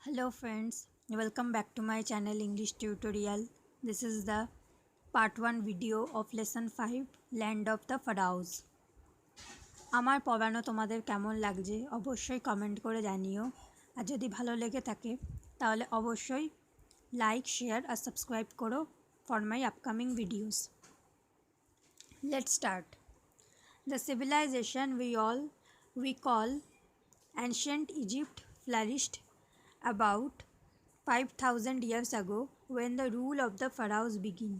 Hello friends, welcome back to my channel English tutorial. This is the part 1 video of lesson 5 Land of the Pharaohs. আমার পড়ানো তোমাদের কেমন লাগছে অবশ্যই comment করে জানিও আর যদি ভালো লেগে থাকে তাহলে অবশ্যই লাইক শেয়ার আর সাবস্ক্রাইব করো for my upcoming videos. Let's start. The civilization we call ancient Egypt flourished about 5,000 years ago when the rule of the pharaohs began.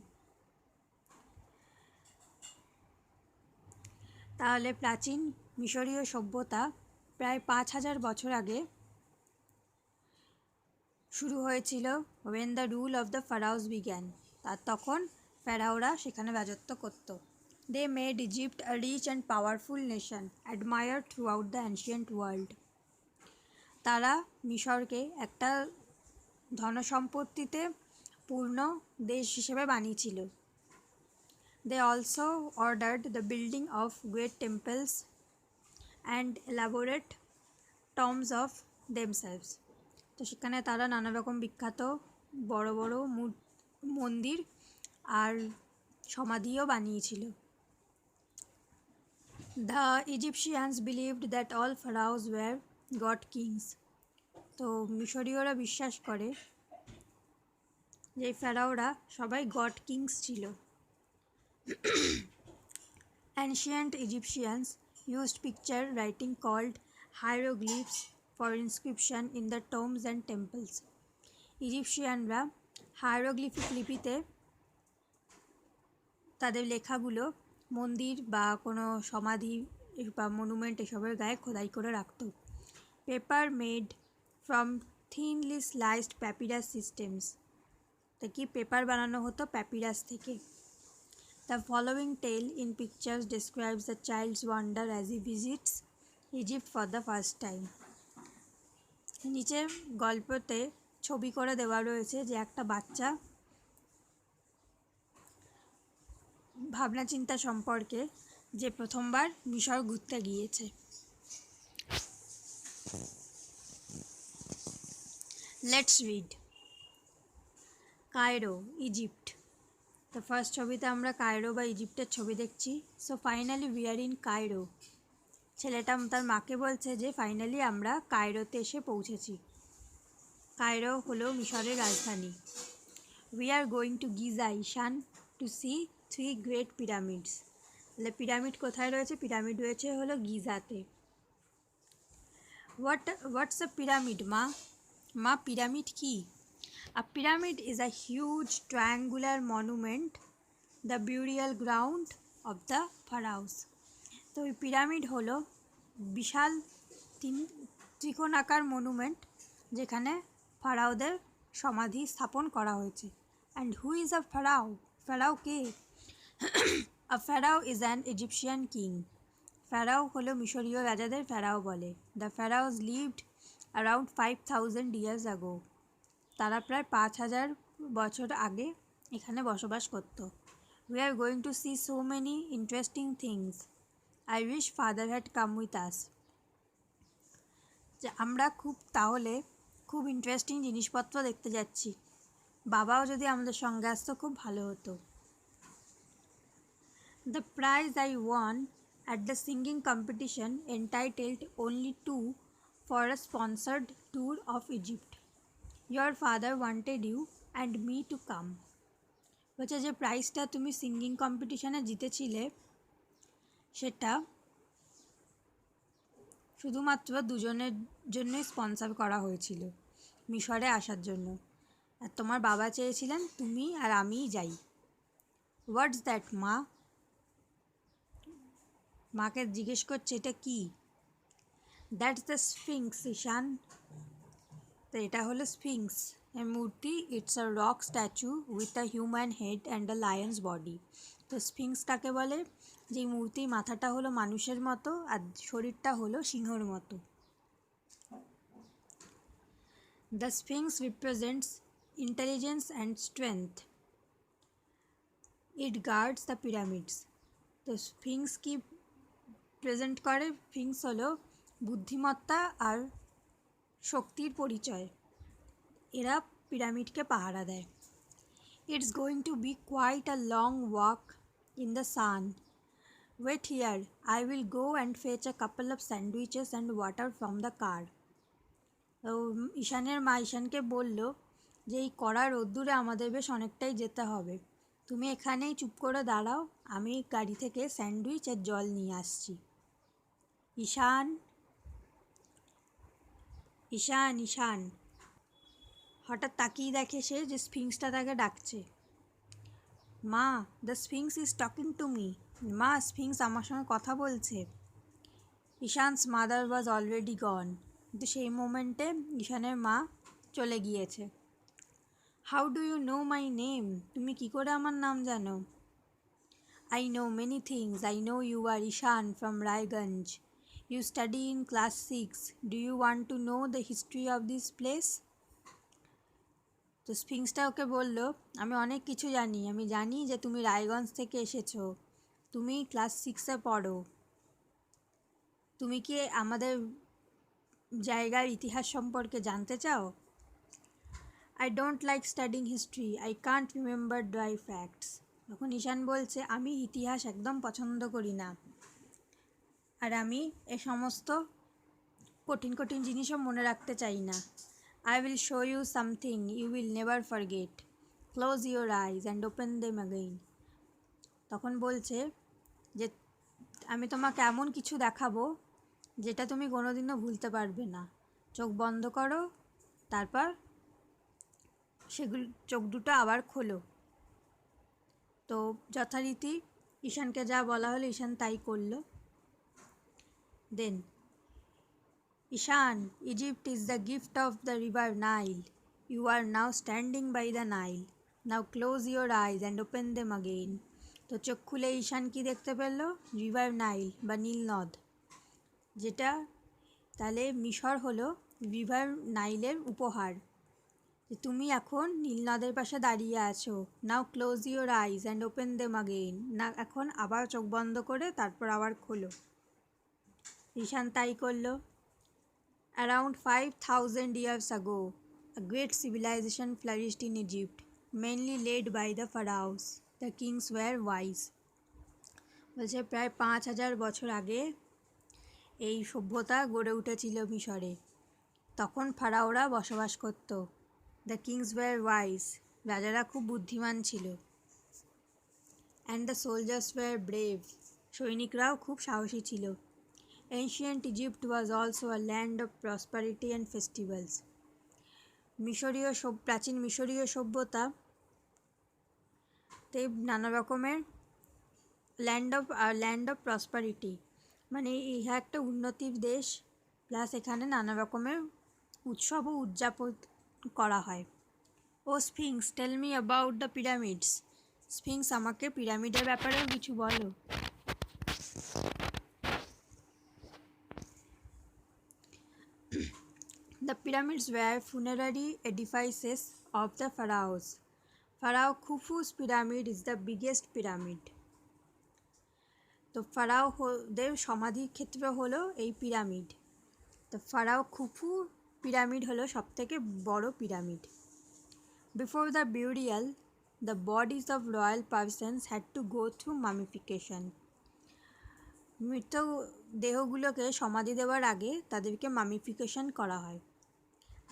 তাহলে প্রাচীন মিশরীয় সভ্যতা প্রায় 5,000 বছর আগে শুরু হয়েছিল when the rule of the pharaohs began. আর তখন ফেরাওরা সেখানে রাজত্ব করত. They made Egypt a rich and powerful nation admired throughout the ancient world. তারা মিশরকে একটা ধনসম্পত্তিতে পূর্ণ দেশ হিসেবে বানিয়েছিল. They also ordered the building of great temples and elaborate tombs of themselves. তো সেখানে তারা নানা রকম বিখ্যাত বড় বড় মন্দির আর সমাধিও বানিয়েছিল. The Egyptians believed that all pharaohs were god kings. তো মিশরীয়রা বিশ্বাস করে যে ফেরাওরা সবাই গড কিংস ছিল. Ancient Egyptians used picture writing called hieroglyphs for inscription in the tombs and temples. ইজিপশিয়ানরা হায়ারোগ্লিফিক লিপিতে তাদের লেখাগুলো মন্দির বা কোনো সমাধি বা মনুমেন্ট এসবের গায়ে খোদাই করে রাখত. Paper made from thinly sliced papyrus systems. তা কি পেপার বানানো হতো প্যাপিরাস থেকে. The following tale in pictures describes the child's wonder as he visits Egypt for the first time. নিচে গল্পতে ছবি করে দেওয়া রয়েছে যে একটা বাচ্চা ভাবনা চিন্তা সম্পর্কে যে প্রথমবার মিশর ঘুরতে গিয়েছে. Let's read. Cairo, Egypt. তো ফার্স্ট ছবিতে আমরা কায়রো বা ইজিপ্টের ছবি দেখছি. So finally we are in Cairo. ছেলেটা তার মাকে বলছে যে ফাইনালি আমরা কায়রোতে এসে পৌঁছেছি. কায়রো হলো মিশরের রাজধানী. We are going to Giza Ishan to see 3 great pyramids. তাহলে পিরামিড কোথায় রয়েছে? পিরামিড রয়েছে হলো গিজাতে. হোয়াটস আ পিরামিড মা পিরামিড কি? A pyramid is a huge triangular monument, the burial ground of the pharaohs. তো এই পিরামিড হলো বিশাল ত্রিকোণাকার মনুমেন্ট যেখানে ফারাওদের সমাধি স্থাপন করা হয়েছে. And who is a pharaoh? Pharaoh কে? A pharaoh is an Egyptian king. Pharaoh হলো মিশরীয় রাজাদের ফেরাও বলে. The pharaohs lived around 5,000 years ago. তারা প্রায় 5,000 বছর আগে এখানে বসবাস করত. We are going to see so many interesting things. I wish father had come with us. যে আমরা তাহলে খুব ইন্টারেস্টিং জিনিসপত্র দেখতে যাচ্ছি. বাবাও যদি আমাদের সঙ্গে আসতো খুব ভালো হতো. The prize I won at the singing competition entitled only two for a sponsored tour of Egypt. Your father wanted you and me to come. বলছে যে প্রাইজটা তুমি সিঙ্গিং কম্পিটিশানে জিতেছিলে সেটা শুধুমাত্র দুজনের জন্যই স্পন্সর করা হয়েছিল মিশরে আসার জন্য. আর তোমার বাবা চেয়েছিলেন তুমি আর আমিই যাই. হোয়াটস দ্যাট মা? মাকে জিজ্ঞেস করছে এটা কি? দ্যাটস দ্য স্ফিংক্স ঈশান. তো এটা হলো স্ফিংক্স এ মূর্তি. It's a rock statue with a human head and a Lions body. তো স্ফিংক্স কাকে বলে? যে মূর্তির মাথাটা হলো মানুষের মতো আর শরীরটা হলো সিংহর মতো. The sphinx represents intelligence and strength. It guards the pyramids. তো স্ফিংক্স কি প্রেজেন্ট করে? স্ফিংক্স হলো বুদ্ধিমত্তা আর শক্তির পরিচয়. এরা পিরামিডকে পাহারা দেয়। It's going to be quite a long walk in the sun. Wait here, I will go and fetch a couple of sandwiches and water from the car. তো ঈশানের মা ঈশানকে বলল যে এই কড়া রোদ্দুরে আমাদের বেশ অনেকটাই যেতে হবে, তুমি এখানেই চুপ করে দাঁড়াও, আমি গাড়ি থেকে স্যান্ডউইচ আর জল নিয়ে আসছি। ঈশান, ঈশান, ঈশান। হঠাৎ তাকিয়ে দেখে সে যে স্ফিংসটা তাকে ডাকছে। মা, the sphinx is talking to me. মা, স্ফিংস আমার সঙ্গে কথা বলছে। Ishan's mother was already gone. কিন্তু সেই মোমেন্টে ঈশানের মা চলে গিয়েছে। How do you know my name? তুমি কী করে আমার নাম জানো? I know many things. I know you are Ishan from Raiganj. You study in class 6. Do you want to know the history of this place? তো স্ফিংসটা ওকে বলল, আমি অনেক কিছু জানি, আমি জানি যে তুমি রায়গঞ্জ থেকে এসেছো, তুমি ক্লাস 6-এ পড়ো, তুমি কি আমাদের জায়গার ইতিহাস সম্পর্কে জানতে চাও? I don't like studying history, I can't remember dry facts. তখন ঈশান বলছে, আমি ইতিহাস একদম পছন্দ করি না, আর আমি এ সমস্ত কঠিন কঠিন জিনিসও মনে রাখতে চাই না। I will show you something you will never forget. Close your eyes and open them again. তখন বলছে যে আমি তোমাকে এমন কিছু দেখাবো যেটা তুমি কোনোদিনও ভুলতে পারবে না। চোখ বন্ধ করো, তারপর সেগুলো চোখ দুটো আবার খোলো। তো যথারীতি ঈশানকে যা বলা হলো ঈশান তাই করল। Then, Ishan, Egypt is the gift of the river Nile. You are now standing by the Nile. Now close your eyes and open them again. তো চোখ খুলে ঈশান কি দেখতে পেল? রিভার নাইল বা নীল নদ, যেটা তাহলে মিশর হলো রিভার নাইলের উপহার। যে তুমি এখন নীল নদের পাশে দাঁড়িয়ে আছো। Now close your eyes and open them again. না, এখন আবার চোখ বন্ধ করে তারপর আবার খোলো। ঈশান তাই করলো। Around 5,000 years ago, a great civilization flourished in Egypt, mainly led by the pharaohs. The kings were wise. বলছে প্রায় 5,000 বছর আগে এই সভ্যতা গড়ে উঠেছিল মিশরে। তখন ফারাওরা বসবাস করত। দ্য কিংস ওয়ার ওয়াইজ, রাজারা খুব বুদ্ধিমান ছিল। And the soldiers were brave, সৈনিকরাও খুব সাহসী ছিল। Ancient Egypt was also a land of prosperity and festivals. প্রাচীন মিশরীয় সভ্যতা তে নানা রকমের ল্যান্ড অফ প্রসপারিটি, মানে ইহা একটা উন্নতির দেশ, প্লাস এখানে নানা রকমের উৎসবও উদযাপন করা হয়। ও Sphinx, tell me about the pyramids. Sphinx, আমাকে পিরামিডের ব্যাপারেও কিছু বলো। The pyramids were funerary edifices of the pharaohs. Pharaoh Khufu's pyramid is the biggest pyramid. তো ফারাওদের সমাধির ক্ষেত্র হলো এই পিরামিড। তো ফারাও খুফু পিরামিড হলো সবথেকে বড় pyramid. Before the burial, the bodies of royal persons had to go through mummification. মৃত দেহগুলোকে সমাধি দেওয়ার আগে তাদেরকে মামিফিকেশন করা হয়।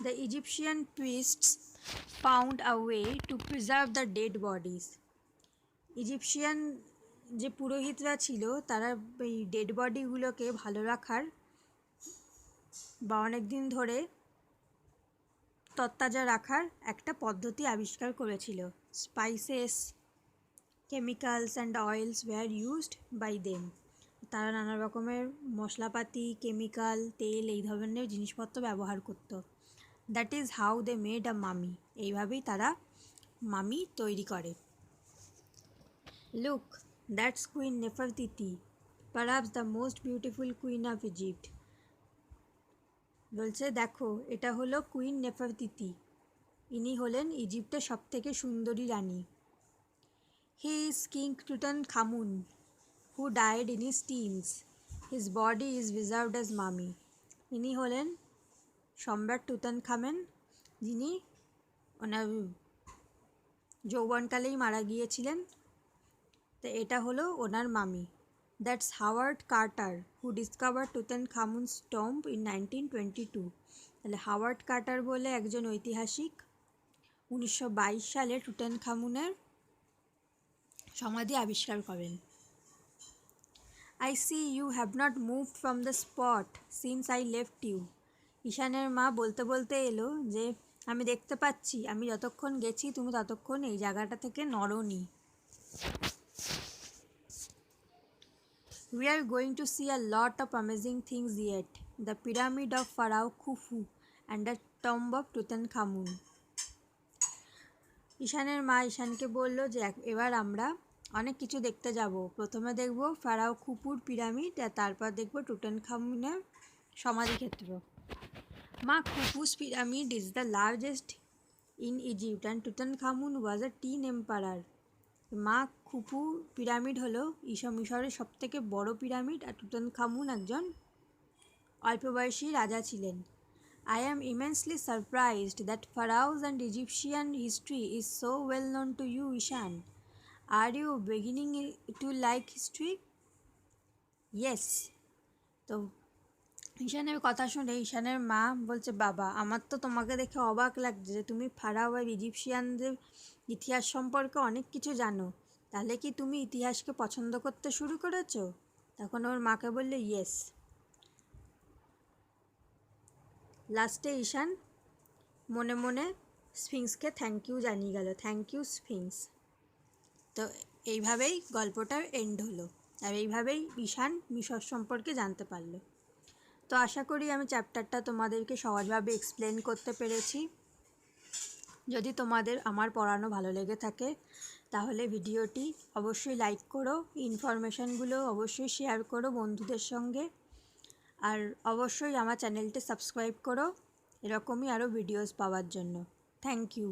The Egyptian priests found a way to preserve the dead bodies. Egyptian যে পুরোহিতরা ছিল তারা এই ডেড বডিগুলোকে ভালো রাখার বা অনেক দিন ধরে তরতাজা রাখার একটা পদ্ধতি আবিষ্কার করেছিল। Spices, chemicals and oils were used by them. তারা নানা রকমের মশলাপাতি, কেমিক্যাল, তেল, এই ধরনের জিনিসপত্র ব্যবহার করত। That is how they made a mummy. এইভাবেই তারা মামি তৈরি করে। Look, that's queen Nefertiti, perhaps the most beautiful queen of Egypt. বলছে দেখো, এটা হলো কুইন নেফারতিতি, ইনি হলেন ইজিপ্টের সবথেকে সুন্দরী রানী। He is king Tutankhamun, who died in his teens. His body is preserved as mummy. ইনি হলেন সম্রাট টুতানখামেন, যিনি ওনার যৌবনকালেই মারা গিয়েছিলেন। তো এটা হলো ওনার mummy. That's Howard Carter who discover Tutankhamun's tomb in 1922। তাহলে হাওয়ার্ড কার্টার বলে একজন ঐতিহাসিক 1922 সালে টুতেনখামুনের সমাধি আবিষ্কার করেন। I see you have not moved from the spot since I left you. ঈশানের মা বলতে বলতে এলো যে আমি দেখতে পাচ্ছি আমি যতক্ষণ গেছি তুমি ততক্ষণ এই জায়গাটা থেকে নড়োনি। We are going to see a lot of amazing things yet. The pyramid of Pharaoh Khufu and the tomb of Tutankhamun. ঈশানের মা ঈশানকে বলল যে এবার আমরা অনেক কিছু দেখতে যাব। প্রথমে দেখব ফারাও খুফুর পিরামিড আর তারপর দেখব টুটানখামুনের সমাধিক্ষেত্র। মা Khufu's pyramid is the largest in Egypt and Tutankhamun was a teen emperor. মা খুফু পিরামিড হলো মিশরের সবথেকে বড় পিরামিড আর টুটানখামুন একজন অল্পবয়সী রাজা ছিলেন। I am immensely surprised that pharaohs and Egyptian history is so well known to you, Ishan. Are you beginning to like history? Yes. তো ঈশানের কথা শুনে ঈশানের মা বলছে বাবা আমার তো তোমাকে দেখে অবাক লাগছে যে তুমি ফারাও আর ইজিপশিয়ানদের ইতিহাস সম্পর্কে অনেক কিছু জানো। তাহলে কি তুমি ইতিহাসকে পছন্দ করতে শুরু করেছো? তখন ওর মাকে বললে ইয়েস। লাস্টে ঈশান মনে মনে স্ফিংসকে থ্যাংক ইউ জানিয়ে গেল, থ্যাংক ইউ স্ফিংস। তো এইভাবেই গল্পটার এন্ড হলো আর এইভাবেই ঈশান মিশর সম্পর্কে জানতে পারলো। তো আশা করি আমি চ্যাপ্টারটা তোমাদেরকে সহজভাবে এক্সপ্লেন করতে পেরেছি। যদি তোমাদের আমার পড়ানো ভালো লেগে থাকে তাহলে ভিডিওটি অবশ্যই লাইক করো, ইনফরমেশানগুলো অবশ্যই শেয়ার করো বন্ধুদের সঙ্গে, আর অবশ্যই আমার চ্যানেলটি সাবস্ক্রাইব করো এরকমই আরও ভিডিওস পাওয়ার জন্য। Thank you.